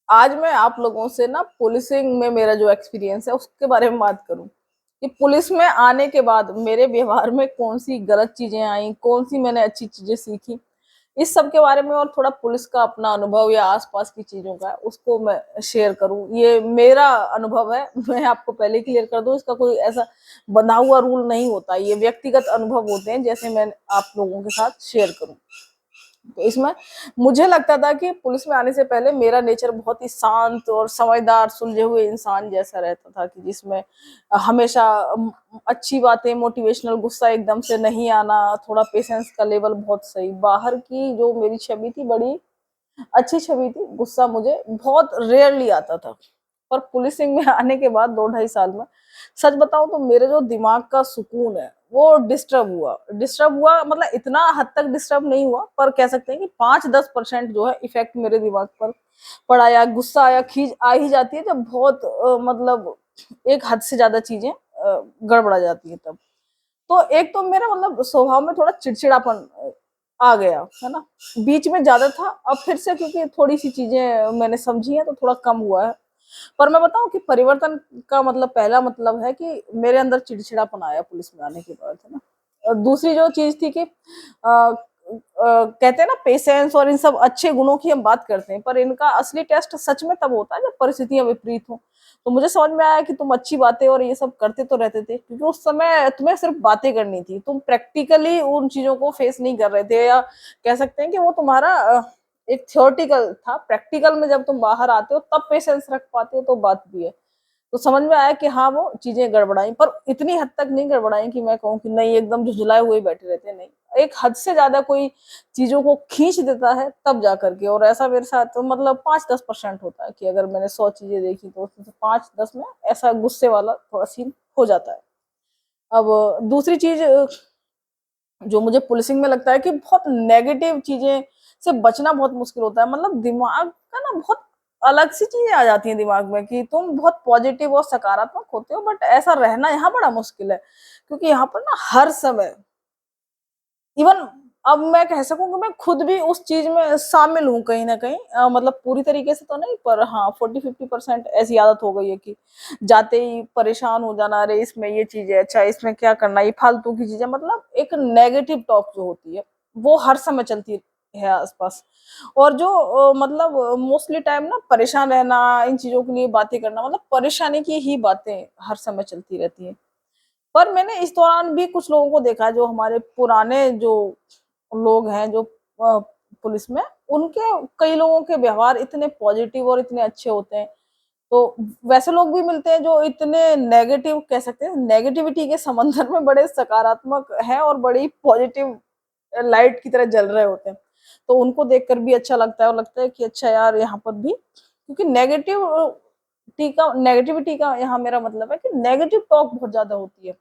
आज मैं आप लोगों से ना पुलिसिंग में मेरा जो एक्सपीरियंस है उसके बारे में बात करूं कि पुलिस में आने के बाद मेरे व्यवहार में कौन सी गलत चीजें आई, कौन सी मैंने अच्छी चीजें सीखी, इस सब के बारे में, और थोड़ा पुलिस का अपना अनुभव या आसपास की चीजों का उसको मैं शेयर करूं। ये मेरा अनुभव है, मैं आपको पहले क्लियर कर दूं, इसका कोई ऐसा बंधा हुआ रूल नहीं होता, ये व्यक्तिगत अनुभव होते हैं जैसे मैं आप लोगों के साथ शेयर करूं। तो इसमें मुझे लगता था कि पुलिस में आने से पहले मेरा नेचर बहुत ही शांत और समझदार सुलझे हुए इंसान जैसा रहता था, कि जिसमें हमेशा अच्छी बातें, मोटिवेशनल, गुस्सा एकदम से नहीं आना, थोड़ा पेशेंस का लेवल बहुत सही। बाहर की जो मेरी छवि थी बड़ी अच्छी छवि थी, गुस्सा मुझे बहुत रेयरली आता था। पर पुलिसिंग में आने के बाद 2 ढाई साल में सच बताऊं तो मेरे जो दिमाग का सुकून है वो डिस्टर्ब हुआ, मतलब इतना हद तक डिस्टर्ब नहीं हुआ, पर कह सकते हैं कि 5-10% जो है इफेक्ट मेरे दिमाग पर पड़ा। या गुस्सा आया, खींच आ ही जाती है जब बहुत मतलब एक हद से ज्यादा चीजें गड़बड़ा जाती है तब। तो एक तो मेरा मतलब स्वभाव में थोड़ा चिड़चिड़ापन आ गया है ना, बीच में ज्यादा था, अब फिर से क्योंकि थोड़ी सी चीजें मैंने समझी है तो थोड़ा कम हुआ है। पर मैं बताऊं कि परिवर्तन का मतलब, पहला मतलब है कि मेरे अंदर चिड़चिड़ापन आया पुलिस में आने के बाद, है ना। दूसरी जो चीज थी कि कहते हैं ना पेशेंस और इन सब अच्छे गुणों की हम बात करते हैं, पर इनका असली टेस्ट सच में तब होता है जब परिस्थितियां विपरीत हो। तो मुझे समझ में आया कि तुम अच्छी बातें और ये सब करते तो रहते थे, क्योंकि उस समय तुम्हें सिर्फ बातें करनी थी, तुम प्रैक्टिकली उन चीजों को फेस नहीं कर रहे थे, या कह सकते हैं कि वो तुम्हारा एक थियोरटिकल था। प्रैक्टिकल में जब तुम बाहर आते हो तब पेशेंस रख पाते हो, तो बात भी है। तो समझ में आया कि हाँ वो चीजें गड़बड़ाई, पर इतनी हद तक नहीं गड़बड़ाई कि मैं कहूँ कि नहीं एकदम झुझलाए हुए बैठे रहते हैं, नहीं। एक हद से ज्यादा कोई चीजों को खींच देता है तब जा करके, और ऐसा मेरे साथ तो मतलब 5-10% होता है कि अगर मैंने 100 चीजें देखी तो उसमें से 5-10 में ऐसा गुस्से वाला थोड़ा सीन हो जाता है। अब दूसरी चीज जो मुझे पुलिसिंग में लगता है कि बहुत नेगेटिव चीजें से बचना बहुत मुश्किल होता है। मतलब दिमाग का ना बहुत अलग सी चीजें आ जाती हैं दिमाग में, कि तुम बहुत पॉजिटिव और सकारात्मक होते हो, बट ऐसा रहना यहाँ बड़ा मुश्किल है, क्योंकि यहाँ पर ना हर समय इवन, अब मैं कह सकूं कि मैं खुद भी उस चीज में शामिल हूँ कहीं ना कहीं, मतलब पूरी तरीके से तो नहीं, पर हाँ 40-50% ऐसी आदत हो गई है कि जाते ही परेशान हो जाना, अरे इसमें ये चीज है, अच्छा इसमें क्या करना, ये फालतू की चीजें, मतलब एक नेगेटिव टॉक जो होती है वो हर समय चलती है आसपास। और जो मतलब मोस्टली टाइम ना परेशान रहना, इन चीजों के लिए बातें करना, मतलब परेशानी की ही बातें हर समय चलती रहती है। पर मैंने इस दौरान भी कुछ लोगों को देखा है, जो हमारे पुराने जो लोग हैं जो पुलिस में, उनके कई लोगों के व्यवहार इतने पॉजिटिव और इतने अच्छे होते हैं। तो वैसे लोग भी मिलते हैं जो इतने नेगेटिव, कह सकते हैं नेगेटिविटी के समंदर में बड़े सकारात्मक हैं और बड़ी पॉजिटिव लाइट की तरह जल रहे होते हैं। तो उनको देखकर भी अच्छा लगता है, और लगता है कि अच्छा यार यहाँ पर भी, क्योंकि नेगेटिविटी का यहाँ मेरा मतलब है कि नेगेटिव टॉक बहुत ज्यादा होती है।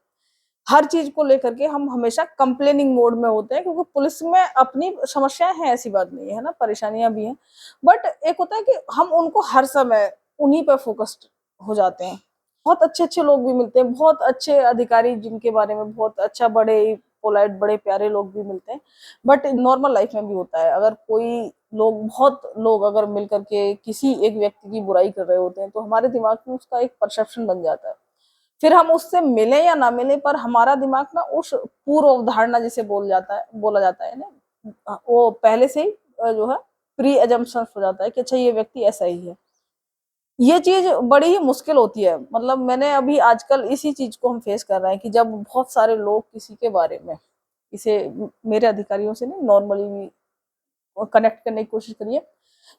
हर चीज को लेकर के हम हमेशा कंप्लेनिंग मोड में होते हैं, क्योंकि पुलिस में अपनी समस्याएं हैं, ऐसी बात नहीं है ना, परेशानियां भी हैं। बट एक होता है कि हम उनको हर समय उन्हीं पर फोकस्ड हो जाते हैं। बहुत अच्छे अच्छे लोग भी मिलते हैं, बहुत अच्छे अधिकारी जिनके बारे में बहुत अच्छा, बड़े पोलाइट, बड़े प्यारे लोग भी मिलते हैं। बट नॉर्मल लाइफ में भी होता है, अगर कोई बहुत लोग अगर मिल करके किसी एक व्यक्ति की बुराई कर रहे होते हैं तो हमारे दिमाग में उसका एक परसेप्शन बन जाता है। फिर हम उससे मिले या ना मिले, पर हमारा दिमाग ना उस पूर्व अवधारणा जिसे बोला जाता है ना, वो पहले से ही जो है प्री एजम्पशन हो जाता है कि अच्छा ये व्यक्ति ऐसा ही है। ये चीज बड़ी ही मुश्किल होती है। मतलब मैंने अभी आजकल इसी चीज को हम फेस कर रहे हैं कि जब बहुत सारे लोग किसी के बारे में, इसे मेरे अधिकारियों से नहीं नॉर्मली भी कनेक्ट करने की कोशिश करिए,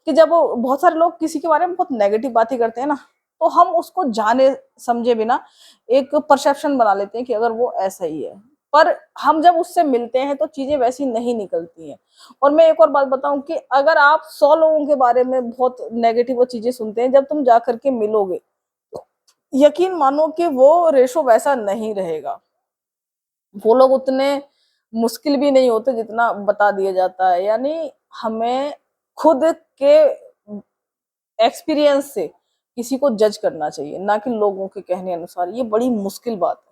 कि जब बहुत सारे लोग किसी के बारे में बहुत नेगेटिव बातें करते हैं ना, तो हम उसको जाने समझे बिना एक परसेप्शन बना लेते हैं कि अगर वो ऐसा ही है। पर हम जब उससे मिलते हैं तो चीजें वैसी नहीं निकलती हैं। और मैं एक और बात बताऊं कि अगर आप 100 लोगों के बारे में बहुत नेगेटिव चीजें सुनते हैं, जब तुम जा करके मिलोगे तो यकीन मानो कि वो रेशो वैसा नहीं रहेगा। वो लोग उतने मुश्किल भी नहीं होते जितना बता दिया जाता है। यानी हमें खुद के एक्सपीरियंस से किसी को जज करना चाहिए, ना कि लोगों के कहने अनुसार। ये बड़ी मुश्किल बात है।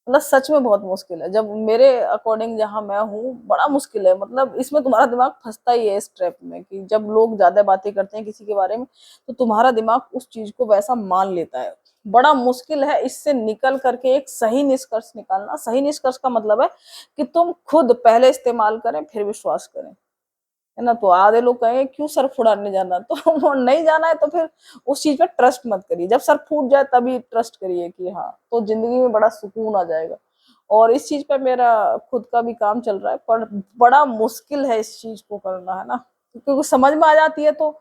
मतलब सच में बहुत मुश्किल है, जब मेरे अकॉर्डिंग जहां मैं हूँ बड़ा मुश्किल है। मतलब इसमें तुम्हारा दिमाग फंसता ही है इस ट्रैप में, कि जब लोग ज्यादा बातें करते हैं किसी के बारे में तो तुम्हारा दिमाग उस चीज को वैसा मान लेता है। बड़ा मुश्किल है इससे निकल करके एक सही निष्कर्ष निकालना। सही निष्कर्ष का मतलब है कि तुम खुद पहले इस्तेमाल करें फिर विश्वास करें, है ना। तो आधे लोग कहेंगे क्यों सर फुड़ाने जाना, तो वो नहीं जाना है तो फिर उस चीज पे ट्रस्ट मत करिए। जब सर फूट जाए तभी ट्रस्ट करिए कि हाँ, तो जिंदगी में बड़ा सुकून आ जाएगा। और इस चीज पे मेरा खुद का भी काम चल रहा है, पर बड़ा मुश्किल है इस चीज को करना, है ना। क्योंकि समझ में आ जाती है तो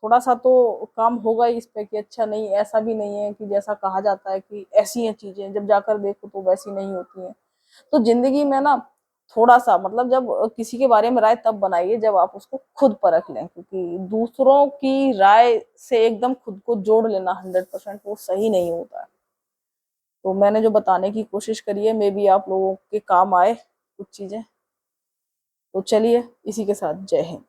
थोड़ा सा तो काम होगा ही इस पे, कि अच्छा नहीं, ऐसा भी नहीं है कि जैसा कहा जाता है कि ऐसी हैं चीजें, जब जाकर देखो तो वैसी नहीं होती हैं। तो जिंदगी में ना थोड़ा सा मतलब, जब किसी के बारे में राय तब बनाइए जब आप उसको खुद परख लें, क्योंकि दूसरों की राय से एकदम खुद को जोड़ लेना 100% वो सही नहीं होता है। तो मैंने जो बताने की कोशिश करी है, मे बी आप लोगों के काम आए कुछ चीजें। तो चलिए, इसी के साथ जय हिंद।